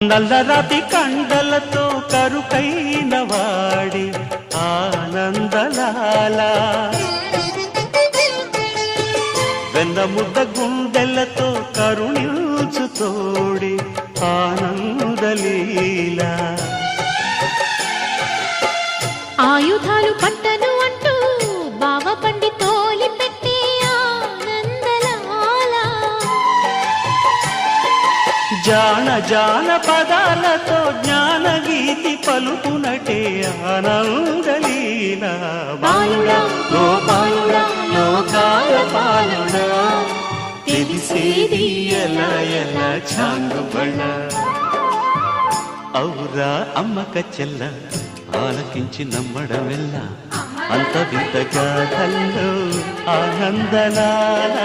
నల్లరాతి కండలతో కరుకైన వాడి ఆనందలాల వెన్నముద్ద గుండెలతో కరుణించు తోడి ఆనందలీల ఆయుధాలు పట్టను అంటూ బావ పండి తోలి పెట్టి ఆనందలాల జాన జాన పదాలతో జ్ఞానగీతి పలుకునటే ఆనందలీల బాలుడా గోపాలుడా లోకాల పాలుడా తెలిసేది ఎలా ఎలా చాంగుబళ్ళ ఔరా అమ్మక చెల్ల ఆలకించి నమ్మడమెల్ల అంత వింత గాథల్లో ఆనందలాల